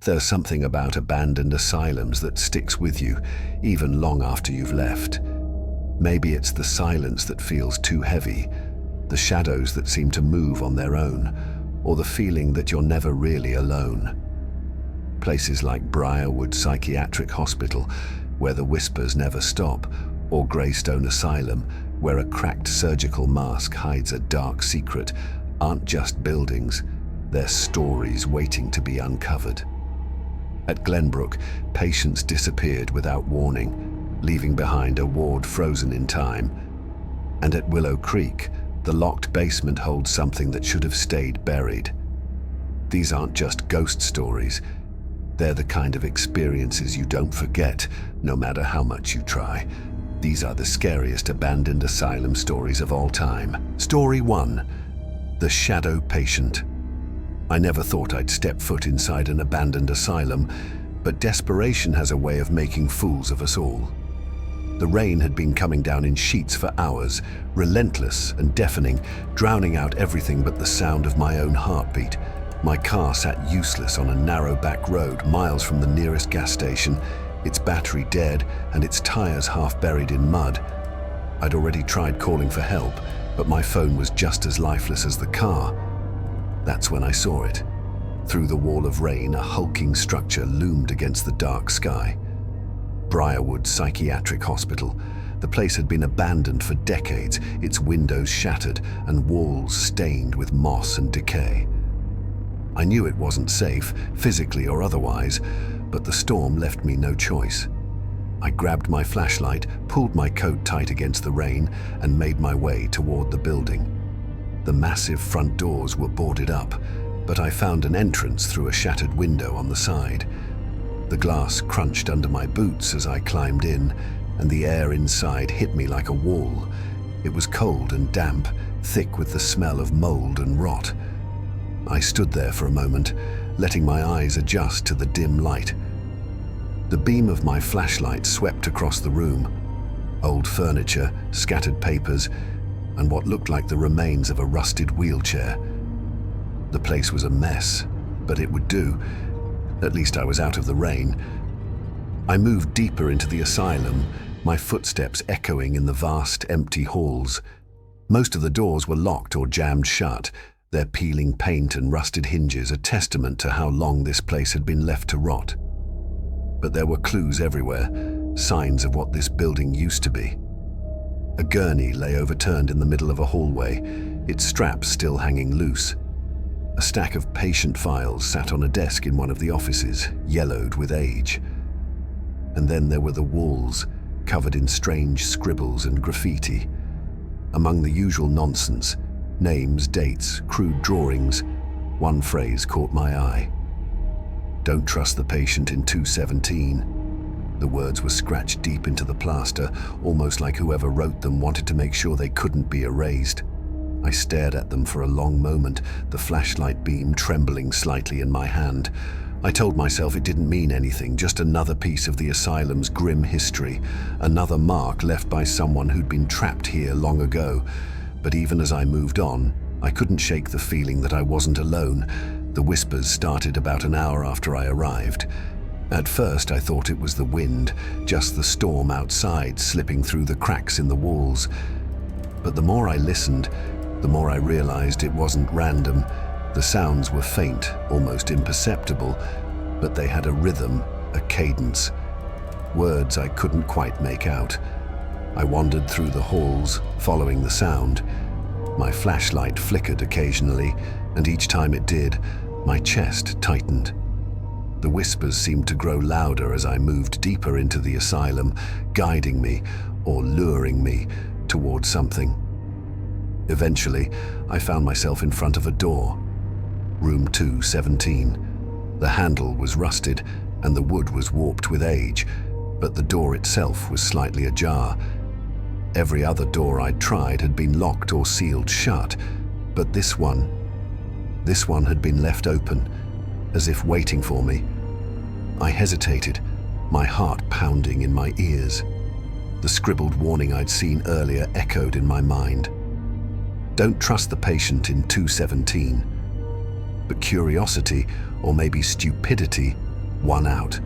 There's something about abandoned asylums that sticks with you, even long after you've left. Maybe it's the silence that feels too heavy, the shadows that seem to move on their own, or the feeling that you're never really alone. Places like Briarwood Psychiatric Hospital, where the whispers never stop, or Greystone Asylum, where a cracked surgical mask hides a dark secret, aren't just buildings, they're stories waiting to be uncovered. At Glenbrook, patients disappeared without warning, leaving behind a ward frozen in time. And at Willow Creek, the locked basement holds something that should have stayed buried. These aren't just ghost stories. They're the kind of experiences you don't forget, no matter how much you try. These are the scariest abandoned asylum stories of all time. Story 1. The Shadow Patient. I never thought I'd step foot inside an abandoned asylum, but desperation has a way of making fools of us all. The rain had been coming down in sheets for hours, relentless and deafening, drowning out everything but the sound of my own heartbeat. My car sat useless on a narrow back road miles from the nearest gas station, its battery dead and its tires half buried in mud. I'd already tried calling for help, but my phone was just as lifeless as the car. That's when I saw it. Through the wall of rain, a hulking structure loomed against the dark sky. Briarwood Psychiatric Hospital. The place had been abandoned for decades, its windows shattered and walls stained with moss and decay. I knew it wasn't safe, physically or otherwise, but the storm left me no choice. I grabbed my flashlight, pulled my coat tight against the rain, and made my way toward the building. The massive front doors were boarded up, but I found an entrance through a shattered window on the side. The glass crunched under my boots as I climbed in, and the air inside hit me like a wall. It was cold and damp, thick with the smell of mold and rot. I stood there for a moment, letting my eyes adjust to the dim light. The beam of my flashlight swept across the room. Old furniture, scattered papers, and what looked like the remains of a rusted wheelchair. The place was a mess, but it would do. At least I was out of the rain. I moved deeper into the asylum, my footsteps echoing in the vast, empty halls. Most of the doors were locked or jammed shut, their peeling paint and rusted hinges a testament to how long this place had been left to rot. But there were clues everywhere, signs of what this building used to be. A gurney lay overturned in the middle of a hallway, its straps still hanging loose. A stack of patient files sat on a desk in one of the offices, yellowed with age. And then there were the walls, covered in strange scribbles and graffiti. Among the usual nonsense, names, dates, crude drawings, one phrase caught my eye. "Don't trust the patient in 217. The words were scratched deep into the plaster, almost like whoever wrote them wanted to make sure they couldn't be erased. I stared at them for a long moment, the flashlight beam trembling slightly in my hand. I told myself it didn't mean anything, just another piece of the asylum's grim history, another mark left by someone who'd been trapped here long ago. But even as I moved on, I couldn't shake the feeling that I wasn't alone. The whispers started about an hour after I arrived. At first I thought it was the wind, just the storm outside slipping through the cracks in the walls. But the more I listened, the more I realized it wasn't random. The sounds were faint, almost imperceptible, but they had a rhythm, a cadence. Words I couldn't quite make out. I wandered through the halls, following the sound. My flashlight flickered occasionally, and each time it did, my chest tightened. The whispers seemed to grow louder as I moved deeper into the asylum, guiding me, or luring me, toward something. Eventually, I found myself in front of a door. Room 217. The handle was rusted, and the wood was warped with age, but the door itself was slightly ajar. Every other door I'd tried had been locked or sealed shut, but this one had been left open, as if waiting for me. I hesitated, my heart pounding in my ears. The scribbled warning I'd seen earlier echoed in my mind. Don't trust the patient in 217. But curiosity, or maybe stupidity, one out.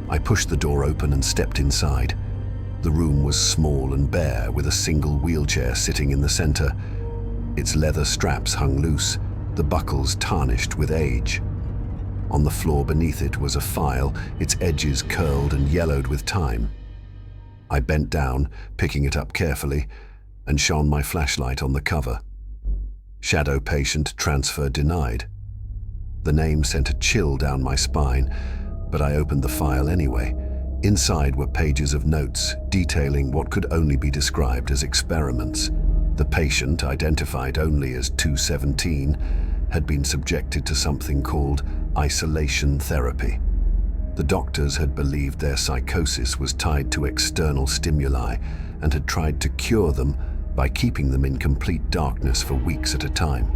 I pushed the door open and stepped inside. The room was small and bare, with a single wheelchair sitting in the center. Its leather straps hung loose, the buckles tarnished with age. On the floor beneath it was a file, its edges curled and yellowed with time. I bent down, picking it up carefully, and shone my flashlight on the cover. Shadow patient transfer denied. The name sent a chill down my spine, but I opened the file anyway. Inside were pages of notes detailing what could only be described as experiments. The patient, identified only as 217, had been subjected to something called isolation therapy. The doctors had believed their psychosis was tied to external stimuli and had tried to cure them by keeping them in complete darkness for weeks at a time.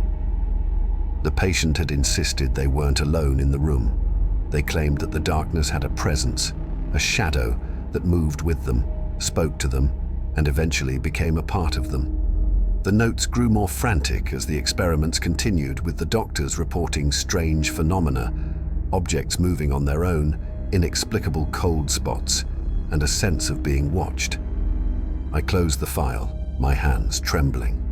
The patient had insisted they weren't alone in the room. They claimed that the darkness had a presence, a shadow that moved with them, spoke to them, and eventually became a part of them. The notes grew more frantic as the experiments continued, with the doctors reporting strange phenomena, objects moving on their own, inexplicable cold spots, and a sense of being watched. I closed the file, my hands trembling.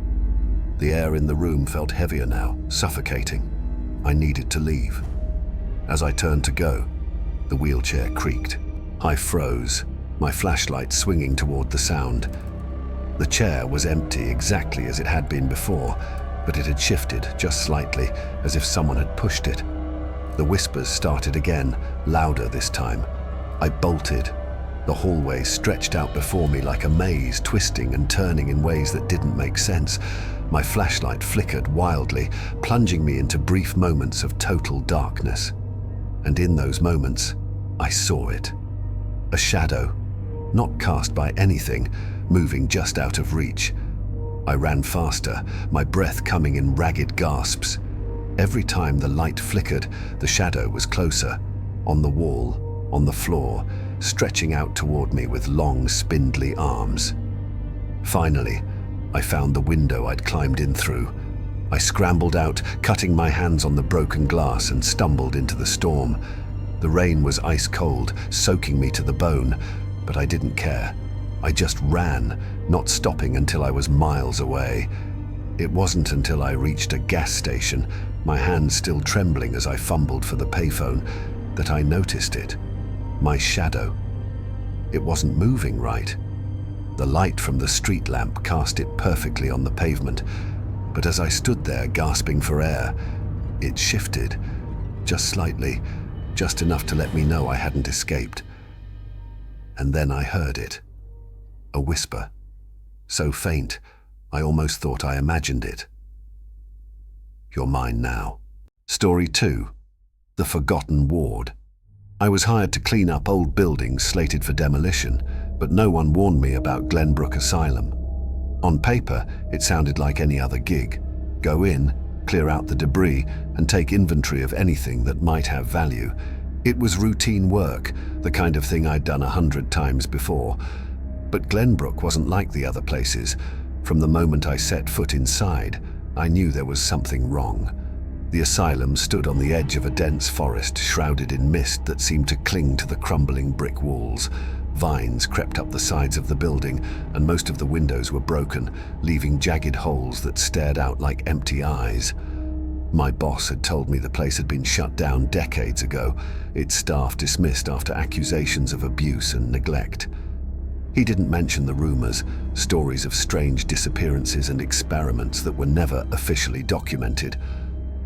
The air in the room felt heavier now, suffocating. I needed to leave. As I turned to go, the wheelchair creaked. I froze, my flashlight swinging toward the sound. The chair was empty, exactly as it had been before, but it had shifted just slightly, as if someone had pushed it. The whispers started again, louder this time. I bolted. The hallway stretched out before me like a maze, twisting and turning in ways that didn't make sense. My flashlight flickered wildly, plunging me into brief moments of total darkness. And in those moments, I saw it. A shadow, not cast by anything, moving just out of reach. I ran faster, my breath coming in ragged gasps. Every time the light flickered, the shadow was closer, on the wall, on the floor, stretching out toward me with long, spindly arms. Finally, I found the window I'd climbed in through. I scrambled out, cutting my hands on the broken glass, and stumbled into the storm. The rain was ice cold, soaking me to the bone, but I didn't care. I just ran, not stopping until I was miles away. It wasn't until I reached a gas station, my hands still trembling as I fumbled for the payphone, that I noticed it. My shadow. It wasn't moving right. The light from the street lamp cast it perfectly on the pavement, but as I stood there gasping for air, it shifted, just slightly, just enough to let me know I hadn't escaped. And then I heard it. A whisper. So faint, I almost thought I imagined it. You're mine now. Story 2. The Forgotten Ward. I was hired to clean up old buildings slated for demolition, but no one warned me about Glenbrook Asylum. On paper, it sounded like any other gig. Go in, clear out the debris, and take inventory of anything that might have value. It was routine work, the kind of thing I'd done 100 times before. But Glenbrook wasn't like the other places. From the moment I set foot inside, I knew there was something wrong. The asylum stood on the edge of a dense forest, shrouded in mist that seemed to cling to the crumbling brick walls. Vines crept up the sides of the building, and most of the windows were broken, leaving jagged holes that stared out like empty eyes. My boss had told me the place had been shut down decades ago, its staff dismissed after accusations of abuse and neglect. He didn't mention the rumors, stories of strange disappearances and experiments that were never officially documented.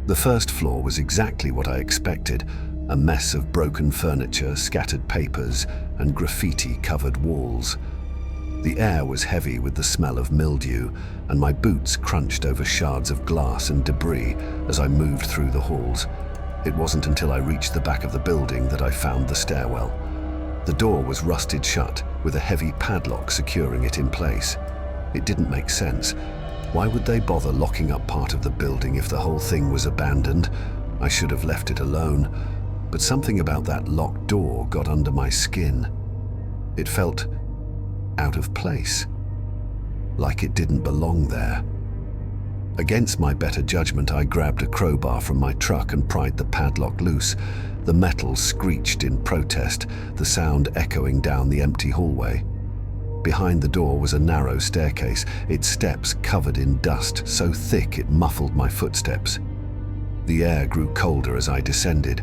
The first floor was exactly what I expected, a mess of broken furniture, scattered papers, and graffiti-covered walls. The air was heavy with the smell of mildew, and my boots crunched over shards of glass and debris as I moved through the halls. It wasn't until I reached the back of the building that I found the stairwell. The door was rusted shut, with a heavy padlock securing it in place. It didn't make sense. Why would they bother locking up part of the building if the whole thing was abandoned? I should have left it alone, but something about that locked door got under my skin. It felt out of place, like it didn't belong there. Against my better judgment, I grabbed a crowbar from my truck and pried the padlock loose. The metal screeched in protest, the sound echoing down the empty hallway. Behind the door was a narrow staircase, its steps covered in dust so thick it muffled my footsteps. The air grew colder as I descended,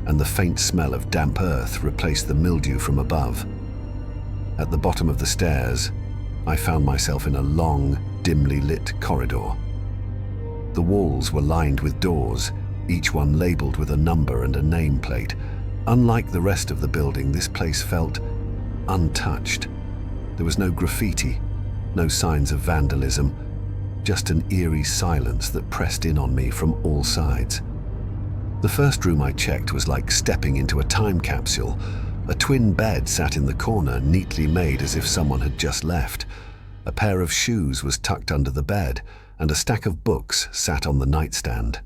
and the faint smell of damp earth replaced the mildew from above. At the bottom of the stairs, I found myself in a long, dimly lit corridor. The walls were lined with doors, each one labeled with a number and a nameplate. Unlike the rest of the building, this place felt untouched. There was no graffiti, no signs of vandalism, just an eerie silence that pressed in on me from all sides. The first room I checked was like stepping into a time capsule. A twin bed sat in the corner, neatly made as if someone had just left. A pair of shoes was tucked under the bed, and a stack of books sat on the nightstand.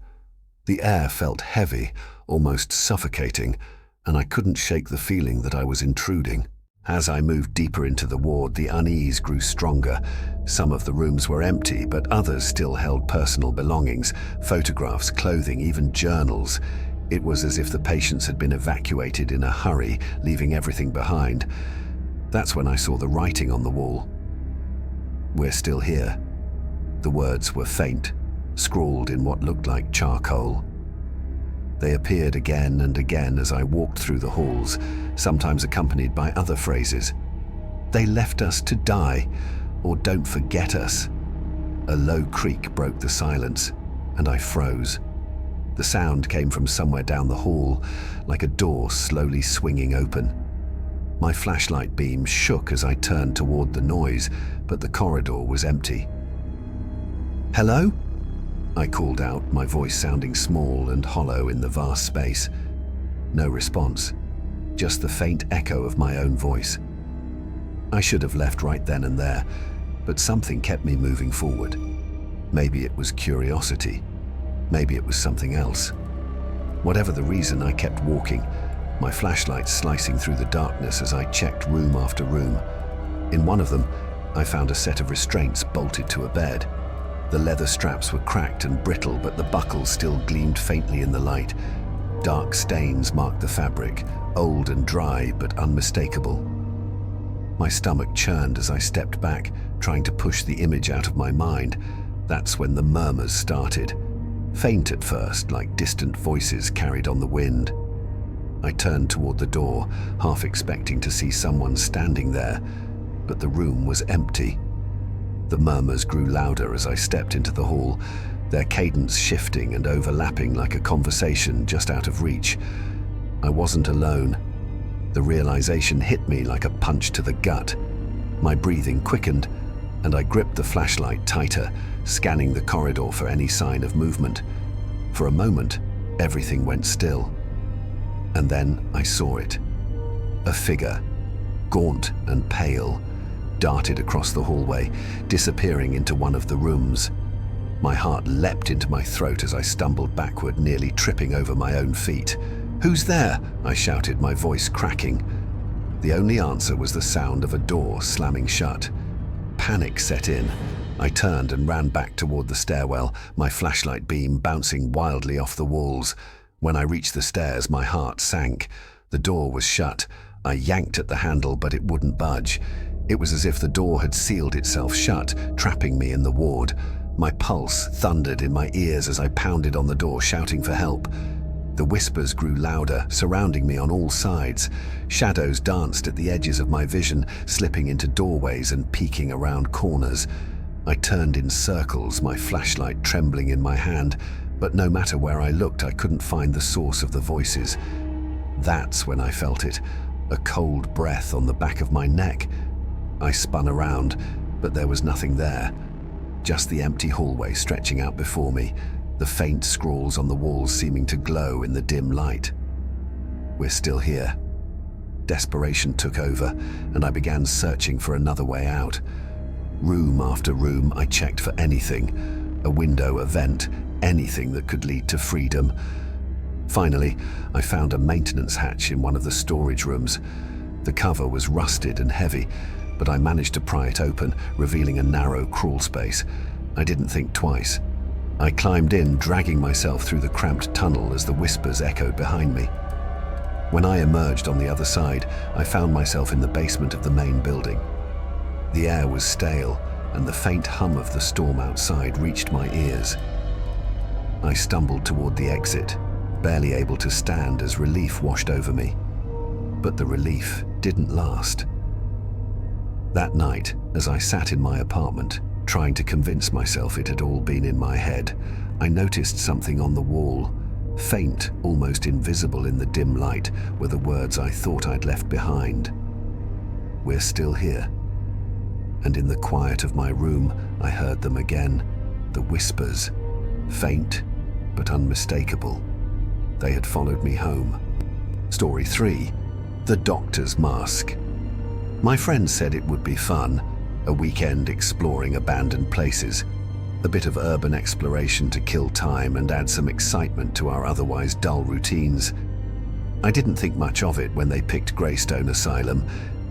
The air felt heavy, almost suffocating, and I couldn't shake the feeling that I was intruding. As I moved deeper into the ward, the unease grew stronger. Some of the rooms were empty, but others still held personal belongings, photographs, clothing, even journals. It was as if the patients had been evacuated in a hurry, leaving everything behind. That's when I saw the writing on the wall. "We're still here." The words were faint, scrawled in what looked like charcoal. They appeared again and again as I walked through the halls, sometimes accompanied by other phrases. "They left us to die," or "Don't forget us." A low creak broke the silence, and I froze. The sound came from somewhere down the hall, like a door slowly swinging open. My flashlight beam shook as I turned toward the noise, but the corridor was empty. "Hello?" I called out, my voice sounding small and hollow in the vast space. No response, just the faint echo of my own voice. I should have left right then and there, but something kept me moving forward. Maybe it was curiosity. Maybe it was something else. Whatever the reason, I kept walking, my flashlight slicing through the darkness as I checked room after room. In one of them, I found a set of restraints bolted to a bed. The leather straps were cracked and brittle, but the buckles still gleamed faintly in the light. Dark stains marked the fabric, old and dry but unmistakable. My stomach churned as I stepped back, trying to push the image out of my mind. That's when the murmurs started. Faint at first, like distant voices carried on the wind. I turned toward the door, half expecting to see someone standing there, but the room was empty. The murmurs grew louder as I stepped into the hall, their cadence shifting and overlapping like a conversation just out of reach. I wasn't alone. The realization hit me like a punch to the gut. My breathing quickened, and I gripped the flashlight tighter, scanning the corridor for any sign of movement. For a moment, everything went still. And then I saw it. A figure, gaunt and pale, darted across the hallway, disappearing into one of the rooms. My heart leapt into my throat as I stumbled backward, nearly tripping over my own feet. "Who's there?" I shouted, my voice cracking. The only answer was the sound of a door slamming shut. Panic set in. I turned and ran back toward the stairwell, my flashlight beam bouncing wildly off the walls. When I reached the stairs, my heart sank. The door was shut. I yanked at the handle, but it wouldn't budge. It was as if the door had sealed itself shut, trapping me in the ward. My pulse thundered in my ears as I pounded on the door, shouting for help. The whispers grew louder, surrounding me on all sides. Shadows danced at the edges of my vision, slipping into doorways and peeking around corners. I turned in circles, my flashlight trembling in my hand, but no matter where I looked, I couldn't find the source of the voices. That's when I felt it, a cold breath on the back of my neck. I spun around, but there was nothing there. Just the empty hallway stretching out before me, the faint scrawls on the walls seeming to glow in the dim light. "We're still here." Desperation took over, and I began searching for another way out. Room after room, I checked for anything, a window, a vent, anything that could lead to freedom. Finally, I found a maintenance hatch in one of the storage rooms. The cover was rusted and heavy, but I managed to pry it open, revealing a narrow crawl space. I didn't think twice. I climbed in, dragging myself through the cramped tunnel as the whispers echoed behind me. When I emerged on the other side, I found myself in the basement of the main building. The air was stale, and the faint hum of the storm outside reached my ears. I stumbled toward the exit, barely able to stand as relief washed over me. But the relief didn't last. That night, as I sat in my apartment, trying to convince myself it had all been in my head, I noticed something on the wall. Faint, almost invisible in the dim light, were the words I thought I'd left behind. "We're still here." And in the quiet of my room, I heard them again, the whispers, faint but unmistakable. They had followed me home. Story 3. The Doctor's Mask. My friend said it would be fun, a weekend exploring abandoned places, a bit of urban exploration to kill time and add some excitement to our otherwise dull routines. I didn't think much of it when they picked Greystone Asylum.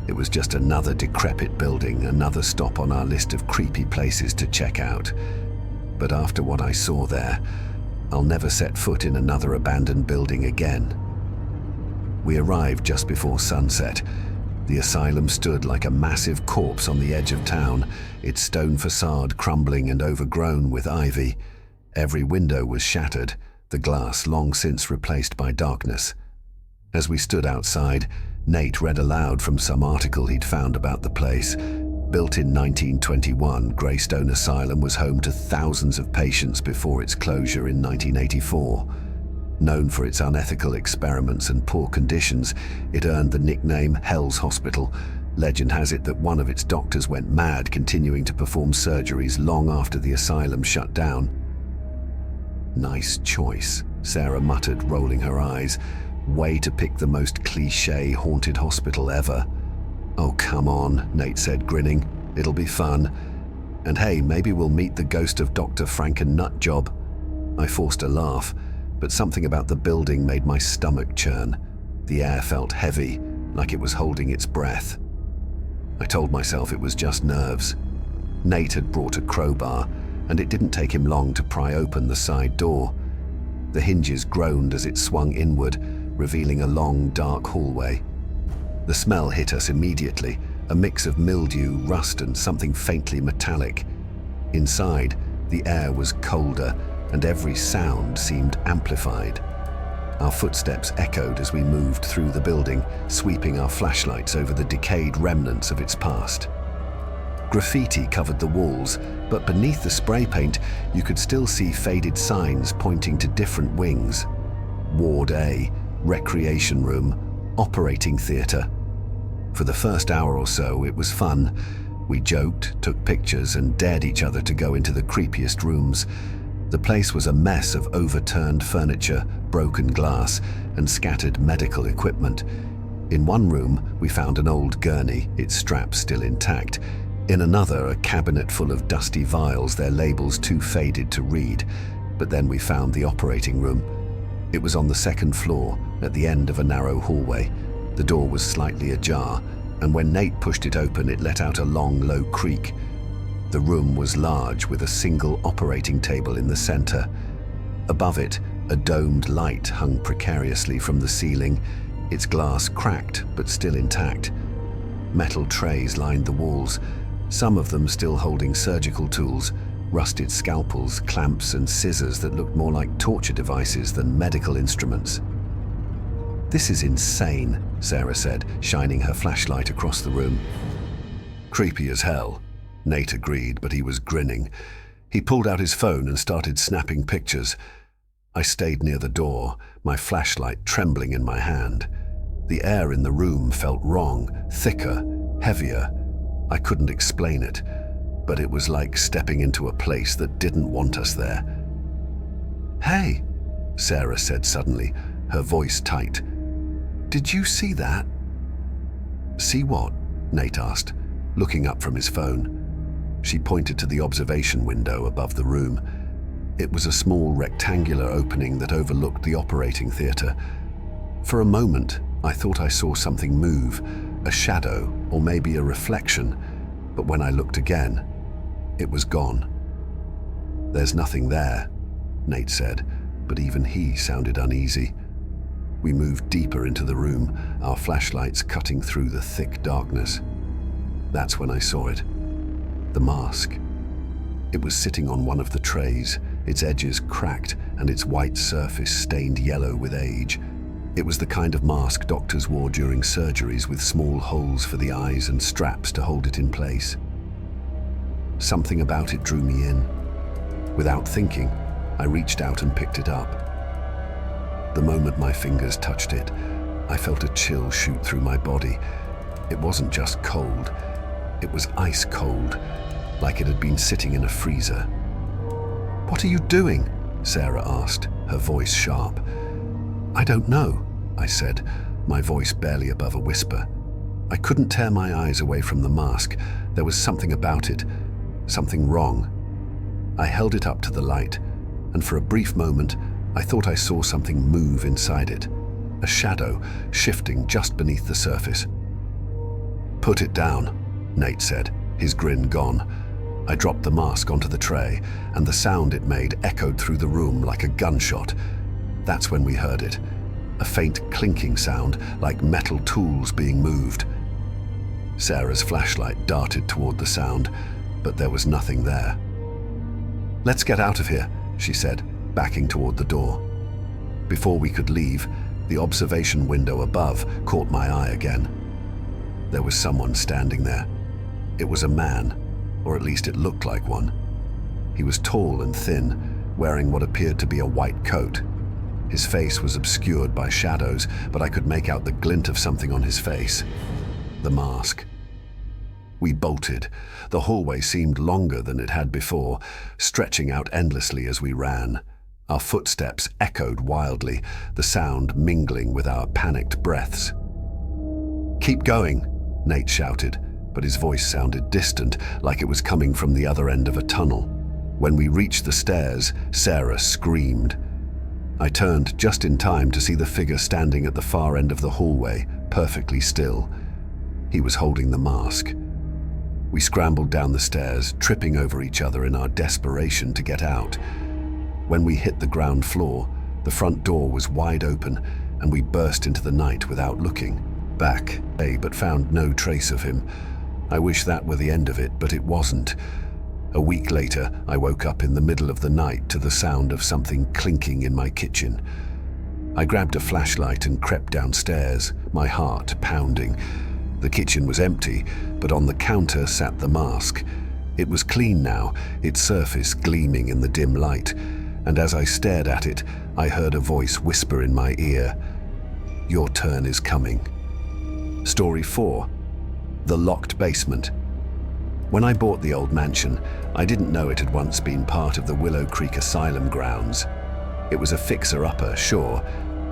It was just another decrepit building, another stop on our list of creepy places to check out. But after what I saw there, I'll never set foot in another abandoned building again. We arrived just before sunset. The asylum stood like a massive corpse on the edge of town, its stone facade crumbling and overgrown with ivy. Every window was shattered, the glass long since replaced by darkness. As we stood outside, Nate read aloud from some article he'd found about the place. Built in 1921, Greystone Asylum was home to thousands of patients before its closure in 1984. Known for its unethical experiments and poor conditions, it earned the nickname Hell's Hospital. Legend has it that one of its doctors went mad continuing to perform surgeries long after the asylum shut down. "Nice choice," Sarah muttered, rolling her eyes. "Way to pick the most cliché haunted hospital ever." "Oh, come on," Nate said, grinning. "It'll be fun. And hey, maybe we'll meet the ghost of Dr. Franken Nutjob." I forced a laugh, but something about the building made my stomach churn. The air felt heavy, like it was holding its breath. I told myself it was just nerves. Nate had brought a crowbar, and it didn't take him long to pry open the side door. The hinges groaned as it swung inward, revealing a long, dark hallway. The smell hit us immediately, a mix of mildew, rust, and something faintly metallic. Inside, the air was colder, and every sound seemed amplified. Our footsteps echoed as we moved through the building, sweeping our flashlights over the decayed remnants of its past. Graffiti covered the walls, but beneath the spray paint, you could still see faded signs pointing to different wings. Ward A, Recreation Room, Operating Theatre. For the first hour or so, it was fun. We joked, took pictures, and dared each other to go into the creepiest rooms. The place was a mess of overturned furniture, broken glass, and scattered medical equipment. In one room, we found an old gurney, its straps still intact. In another, a cabinet full of dusty vials, their labels too faded to read. But then we found the operating room. It was on the second floor, at the end of a narrow hallway. The door was slightly ajar, and when Nate pushed it open, it let out a long, low creak. The room was large, with a single operating table in the center. Above it, a domed light hung precariously from the ceiling, its glass cracked but still intact. Metal trays lined the walls, some of them still holding surgical tools, rusted scalpels, clamps, and scissors that looked more like torture devices than medical instruments. "This is insane," Sarah said, shining her flashlight across the room. "Creepy as hell," Nate agreed, but he was grinning. He pulled out his phone and started snapping pictures. I stayed near the door, my flashlight trembling in my hand. The air in the room felt wrong, thicker, heavier. I couldn't explain it, but it was like stepping into a place that didn't want us there. "Hey," Sarah said suddenly, her voice tight. "Did you see that?" "See what?" Nate asked, looking up from his phone. She pointed to the observation window above the room. It was a small rectangular opening that overlooked the operating theatre. For a moment, I thought I saw something move, a shadow or maybe a reflection, but when I looked again, it was gone. "There's nothing there," Nate said, but even he sounded uneasy. We moved deeper into the room, our flashlights cutting through the thick darkness. That's when I saw it. The mask. It was sitting on one of the trays, its edges cracked and its white surface stained yellow with age. It was the kind of mask doctors wore during surgeries, with small holes for the eyes and straps to hold it in place. Something about it drew me in. Without thinking, I reached out and picked it up. The moment my fingers touched it, I felt a chill shoot through my body. It wasn't just cold, it was ice cold, like it had been sitting in a freezer. "What are you doing?" Sarah asked, her voice sharp. "I don't know," I said, my voice barely above a whisper. I couldn't tear my eyes away from the mask. There was something about it, something wrong. I held it up to the light, and for a brief moment, I thought I saw something move inside it, a shadow shifting just beneath the surface. "Put it down," Nate said, his grin gone. I dropped the mask onto the tray, and the sound it made echoed through the room like a gunshot. That's when we heard it, a faint clinking sound like metal tools being moved. Sarah's flashlight darted toward the sound, but there was nothing there. "Let's get out of here," she said, backing toward the door. Before we could leave, the observation window above caught my eye again. There was someone standing there. It was a man, or at least it looked like one. He was tall and thin, wearing what appeared to be a white coat. His face was obscured by shadows, but I could make out the glint of something on his face. The mask. We bolted. The hallway seemed longer than it had before, stretching out endlessly as we ran. Our footsteps echoed wildly, the sound mingling with our panicked breaths. "Keep going," Nate shouted, but his voice sounded distant, like it was coming from the other end of a tunnel. When we reached the stairs, Sarah screamed. I turned just in time to see the figure standing at the far end of the hallway, perfectly still. He was holding the mask. We scrambled down the stairs, tripping over each other in our desperation to get out. When we hit the ground floor, the front door was wide open, and we burst into the night without looking back, but found no trace of him. I wish that were the end of it, but it wasn't. A week later, I woke up in the middle of the night to the sound of something clinking in my kitchen. I grabbed a flashlight and crept downstairs, my heart pounding. The kitchen was empty, but on the counter sat the mask. It was clean now, its surface gleaming in the dim light, and as I stared at it, I heard a voice whisper in my ear, "Your turn is coming." Story 4. The Locked Basement. When I bought the old mansion, I didn't know it had once been part of the Willow Creek Asylum grounds. It was a fixer-upper, sure,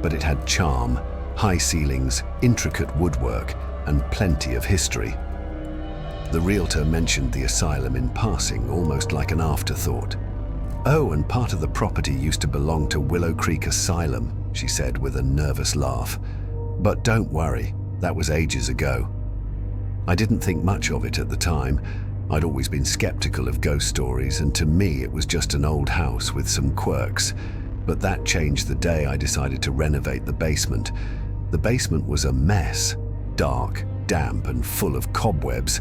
but it had charm, high ceilings, intricate woodwork, and plenty of history. The realtor mentioned the asylum in passing, almost like an afterthought. "Oh, and part of the property used to belong to Willow Creek Asylum," she said with a nervous laugh. "But don't worry, that was ages ago." I didn't think much of it at the time. I'd always been skeptical of ghost stories, and to me it was just an old house with some quirks. But that changed the day I decided to renovate the basement. The basement was a mess, dark, damp, and full of cobwebs.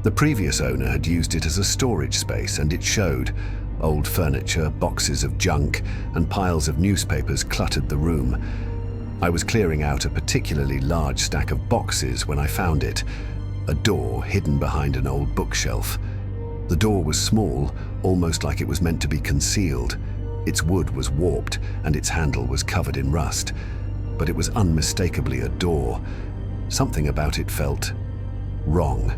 The previous owner had used it as a storage space, and it showed. Old furniture, boxes of junk, and piles of newspapers cluttered the room. I was clearing out a particularly large stack of boxes when I found it. A door hidden behind an old bookshelf. The door was small, almost like it was meant to be concealed. Its wood was warped, and its handle was covered in rust. But it was unmistakably a door. Something about it felt wrong.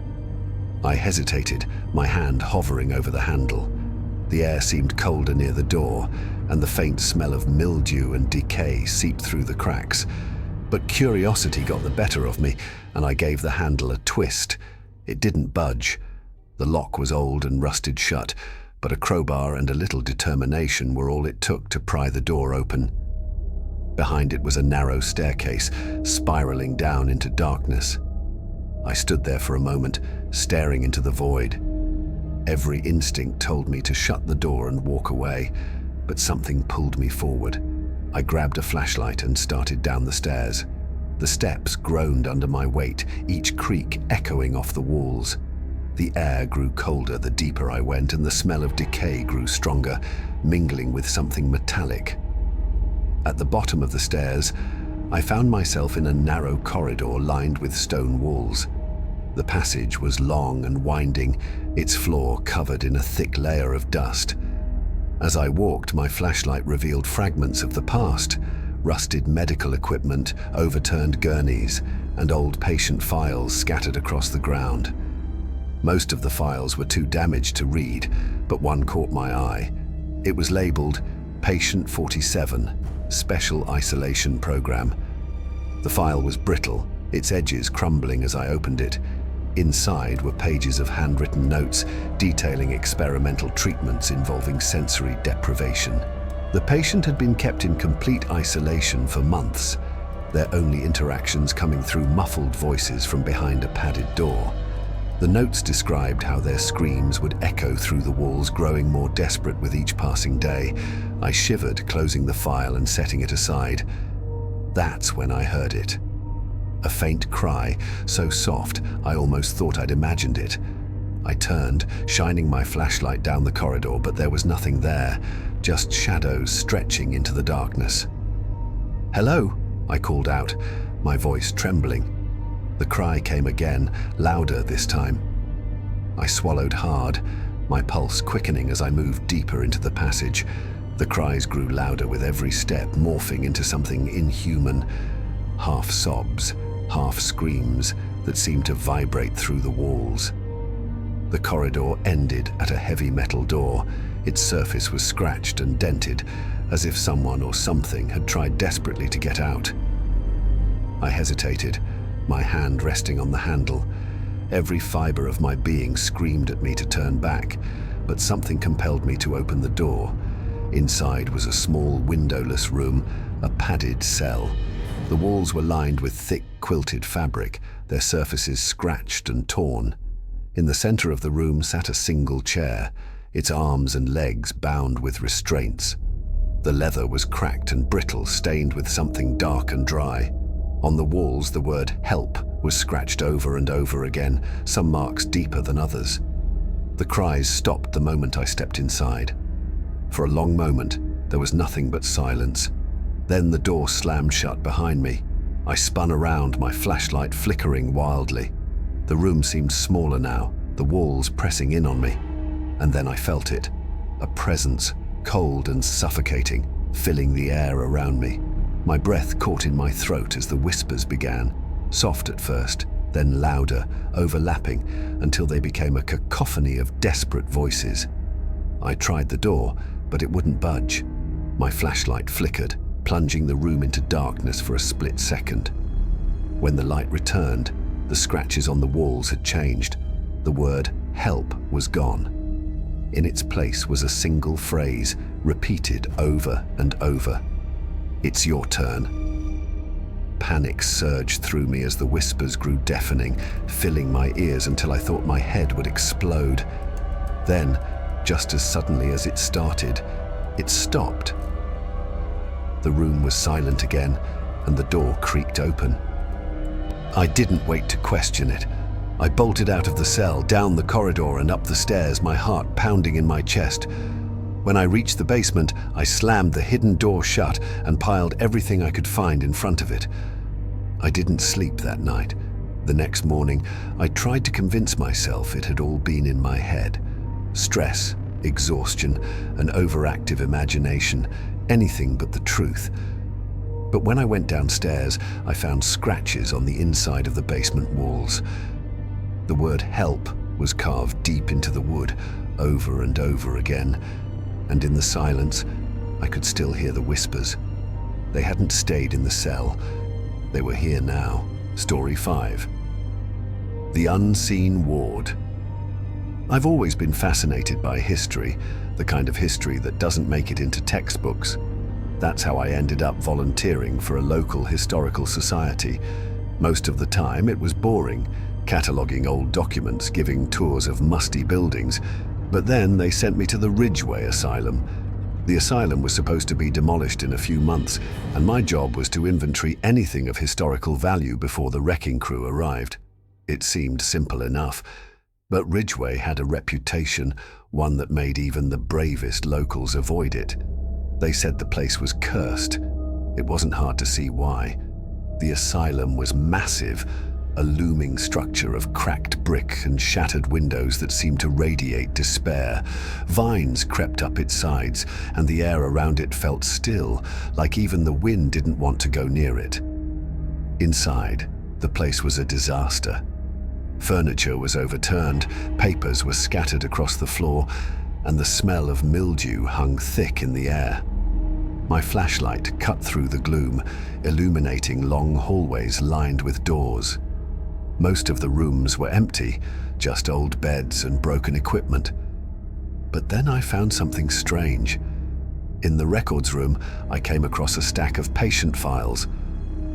I hesitated, my hand hovering over the handle. The air seemed colder near the door, and the faint smell of mildew and decay seeped through the cracks. But curiosity got the better of me, and I gave the handle a twist. It didn't budge. The lock was old and rusted shut, but a crowbar and a little determination were all it took to pry the door open. Behind it was a narrow staircase, spiraling down into darkness. I stood there for a moment, staring into the void. Every instinct told me to shut the door and walk away, but something pulled me forward. I grabbed a flashlight and started down the stairs. The steps groaned under my weight, each creak echoing off the walls. The air grew colder the deeper I went, and the smell of decay grew stronger, mingling with something metallic. At the bottom of the stairs, I found myself in a narrow corridor lined with stone walls. The passage was long and winding, its floor covered in a thick layer of dust. As I walked, my flashlight revealed fragments of the past, rusted medical equipment, overturned gurneys, and old patient files scattered across the ground. Most of the files were too damaged to read, but one caught my eye. It was labeled Patient 47, Special Isolation Program. The file was brittle, its edges crumbling as I opened it. Inside were pages of handwritten notes detailing experimental treatments involving sensory deprivation. The patient had been kept in complete isolation for months, their only interactions coming through muffled voices from behind a padded door. The notes described how their screams would echo through the walls, growing more desperate with each passing day. I shivered, closing the file and setting it aside. That's when I heard it. A faint cry, so soft I almost thought I'd imagined it. I turned, shining my flashlight down the corridor, but there was nothing there, just shadows stretching into the darkness. "Hello," I called out, my voice trembling. The cry came again, louder this time. I swallowed hard, my pulse quickening as I moved deeper into the passage. The cries grew louder with every step, morphing into something inhuman. Half sobs, half screams that seemed to vibrate through the walls. The corridor ended at a heavy metal door. Its surface was scratched and dented, as if someone or something had tried desperately to get out. I hesitated, my hand resting on the handle. Every fiber of my being screamed at me to turn back, but something compelled me to open the door. Inside was a small, windowless room, a padded cell. The walls were lined with thick, quilted fabric, their surfaces scratched and torn. In the center of the room sat a single chair, its arms and legs bound with restraints. The leather was cracked and brittle, stained with something dark and dry. On the walls, the word "help" was scratched over and over again, some marks deeper than others. The cries stopped the moment I stepped inside. For a long moment, there was nothing but silence. Then the door slammed shut behind me. I spun around, my flashlight flickering wildly. The room seemed smaller now, the walls pressing in on me. And then I felt it, a presence, cold and suffocating, filling the air around me. My breath caught in my throat as the whispers began, soft at first, then louder, overlapping, until they became a cacophony of desperate voices. I tried the door, but it wouldn't budge. My flashlight flickered, plunging the room into darkness for a split second. When the light returned, the scratches on the walls had changed. The word "help" was gone. In its place was a single phrase, repeated over and over. "It's your turn." Panic surged through me as the whispers grew deafening, filling my ears until I thought my head would explode. Then, just as suddenly as it started, it stopped. The room was silent again, and the door creaked open. I didn't wait to question it. I bolted out of the cell, down the corridor and up the stairs, my heart pounding in my chest. When I reached the basement, I slammed the hidden door shut and piled everything I could find in front of it. I didn't sleep that night. The next morning, I tried to convince myself it had all been in my head. Stress, exhaustion, an overactive imagination, anything but the truth. But when I went downstairs, I found scratches on the inside of the basement walls. The word "help" was carved deep into the wood, over and over again, and in the silence, I could still hear the whispers. They hadn't stayed in the cell. They were here now. Story 5. The Unseen Ward. I've always been fascinated by history, the kind of history that doesn't make it into textbooks. That's how I ended up volunteering for a local historical society. Most of the time, it was boring, cataloguing old documents, giving tours of musty buildings, but then they sent me to the Ridgeway Asylum. The asylum was supposed to be demolished in a few months, and my job was to inventory anything of historical value before the wrecking crew arrived. It seemed simple enough, but Ridgeway had a reputation, one that made even the bravest locals avoid it. They said the place was cursed. It wasn't hard to see why. The asylum was massive, a looming structure of cracked brick and shattered windows that seemed to radiate despair. Vines crept up its sides, and the air around it felt still, like even the wind didn't want to go near it. Inside, the place was a disaster. Furniture was overturned, papers were scattered across the floor, and the smell of mildew hung thick in the air. My flashlight cut through the gloom, illuminating long hallways lined with doors. Most of the rooms were empty, just old beds and broken equipment. But then I found something strange. In the records room, I came across a stack of patient files.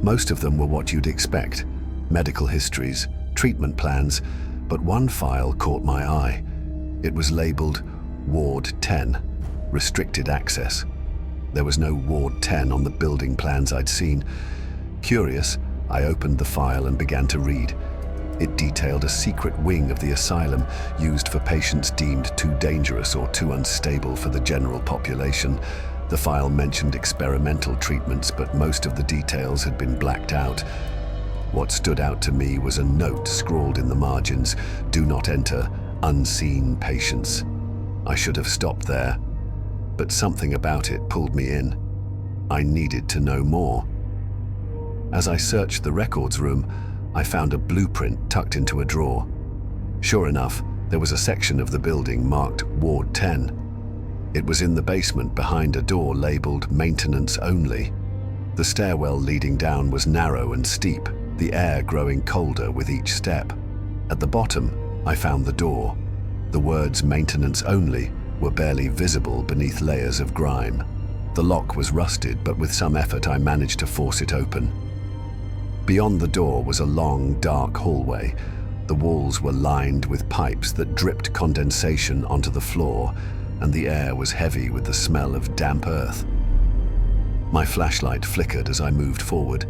Most of them were what you'd expect: medical histories, treatment plans, but one file caught my eye. It was labeled Ward 10, Restricted Access. There was no Ward 10 on the building plans I'd seen. Curious, I opened the file and began to read. It detailed a secret wing of the asylum used for patients deemed too dangerous or too unstable for the general population. The file mentioned experimental treatments, but most of the details had been blacked out. What stood out to me was a note scrawled in the margins: "Do not enter, unseen patients." I should have stopped there, but something about it pulled me in. I needed to know more. As I searched the records room, I found a blueprint tucked into a drawer. Sure enough, there was a section of the building marked Ward 10. It was in the basement behind a door labeled Maintenance Only. The stairwell leading down was narrow and steep, the air growing colder with each step. At the bottom, I found the door. The words Maintenance Only were barely visible beneath layers of grime. The lock was rusted, but with some effort I managed to force it open. Beyond the door was a long, dark hallway. The walls were lined with pipes that dripped condensation onto the floor, and the air was heavy with the smell of damp earth. My flashlight flickered as I moved forward,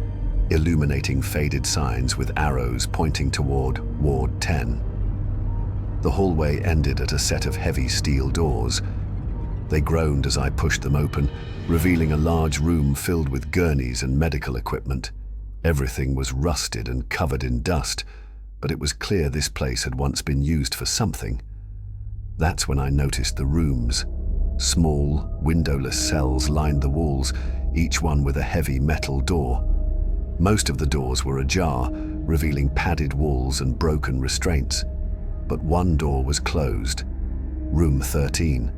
illuminating faded signs with arrows pointing toward Ward 10. The hallway ended at a set of heavy steel doors. They groaned as I pushed them open, revealing a large room filled with gurneys and medical equipment. Everything was rusted and covered in dust, but it was clear this place had once been used for something. That's when I noticed the rooms. Small, windowless cells lined the walls, each one with a heavy metal door. Most of the doors were ajar, revealing padded walls and broken restraints. But one door was closed. Room 13.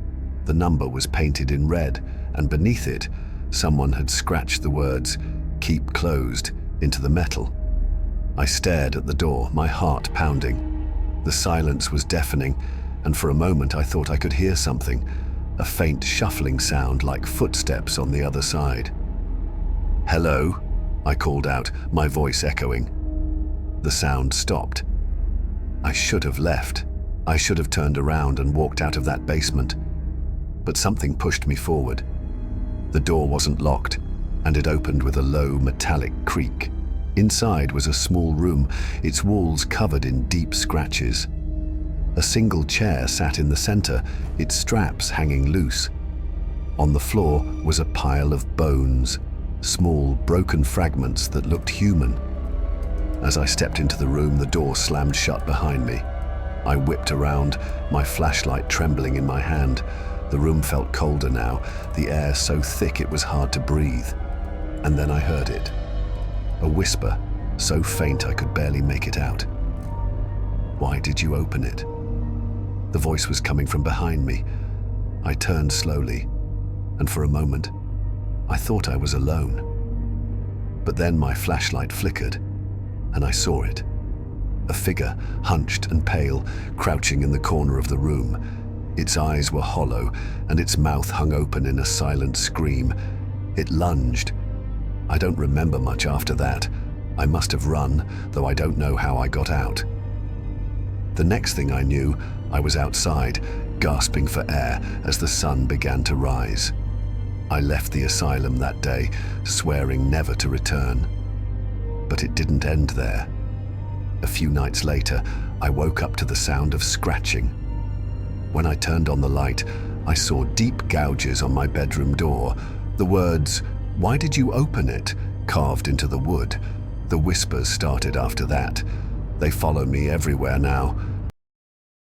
The number was painted in red, and beneath it, someone had scratched the words, "Keep closed," into the metal. I stared at the door, my heart pounding. The silence was deafening, and for a moment I thought I could hear something, a faint shuffling sound like footsteps on the other side. "Hello?" I called out, my voice echoing. The sound stopped. I should have left. I should have turned around and walked out of that basement. But something pushed me forward. The door wasn't locked, and it opened with a low metallic creak. Inside was a small room, its walls covered in deep scratches. A single chair sat in the center, its straps hanging loose. On the floor was a pile of bones, small, broken fragments that looked human. As I stepped into the room, the door slammed shut behind me. I whipped around, my flashlight trembling in my hand. The room felt colder now, the air so thick it was hard to breathe. And then I heard it. A whisper, so faint I could barely make it out. "Why did you open it?" The voice was coming from behind me. I turned slowly, and for a moment, I thought I was alone. But then my flashlight flickered, and I saw it. A figure, hunched and pale, crouching in the corner of the room. Its eyes were hollow, and its mouth hung open in a silent scream. It lunged. I don't remember much after that. I must have run, though I don't know how I got out. The next thing I knew, I was outside, gasping for air as the sun began to rise. I left the asylum that day, swearing never to return. But it didn't end there. A few nights later, I woke up to the sound of scratching. When I turned on the light, I saw deep gouges on my bedroom door. The words, "Why did you open it?" carved into the wood. The whispers started after that. They follow me everywhere now.